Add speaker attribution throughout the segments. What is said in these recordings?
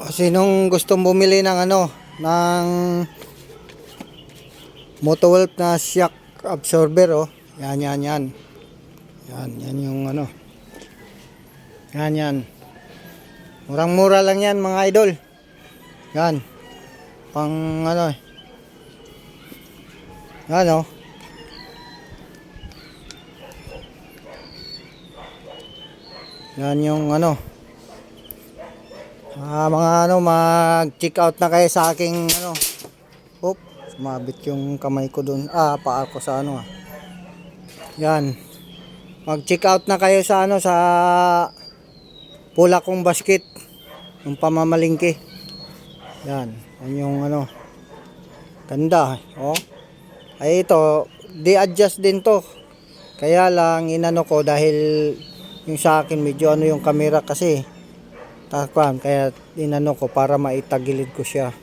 Speaker 1: Sinong gustong bumili ng ng Motowolf na shock absorber, oh. Yan. Yan yung Yan. Murang-mura lang yan, mga idol. Yan. Pang Yan, oh. Yan yung mga mag-check out na kayo sa aking sumabit yung kamay ko doon. Paa ko sa Yan. Mag-check out na kayo sa sa pula kong basket, yung pamamalingki. Yan. Yan yung ganda, oh. Ay ito, di-adjust din to. Kaya lang ko dahil yung sa akin medyo yung camera kasi kaya ko para maitagilid ko siya.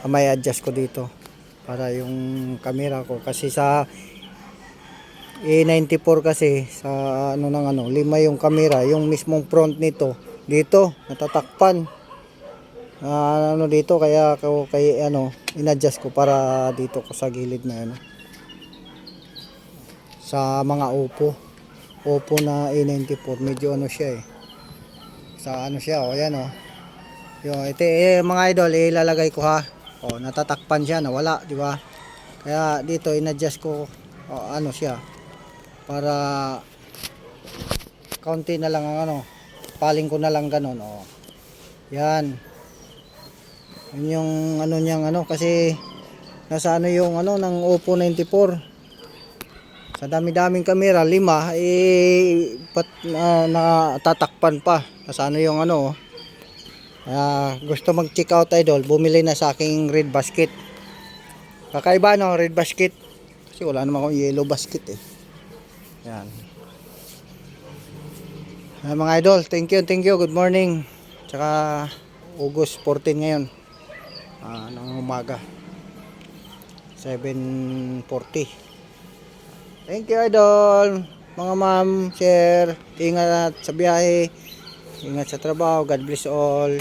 Speaker 1: May adjust ko dito para yung camera ko kasi sa A94 kasi sa lima yung camera, yung mismong front nito dito natatakpan dito, kaya inadjust ko para dito ko sa gilid na sa mga Oppo na A94 medyo siya sa siya, yan yung ito mga idol, ilalagay ko natatakpan siya, nawala, di ba? Kaya dito inadjust ko siya para kaunti na lang ang paling ko na lang ganun, yan. Yun yung niyang kasi nasa yung ng Oppo 94. Sa dami-daming kamera, 5 natatakpan pa. Nasa yung gusto mag-check out, idol, bumili na sa aking red basket. Kakaiba red basket. Kasi wala naman akong yellow basket Yan. Mga idol, thank you. Good morning. Tsaka August 14 ngayon. Ng umaga. 7:40. Thank you, idol. Mga ma'am, share. Ingat sa biyahe. Ingat sa trabaho. God bless all.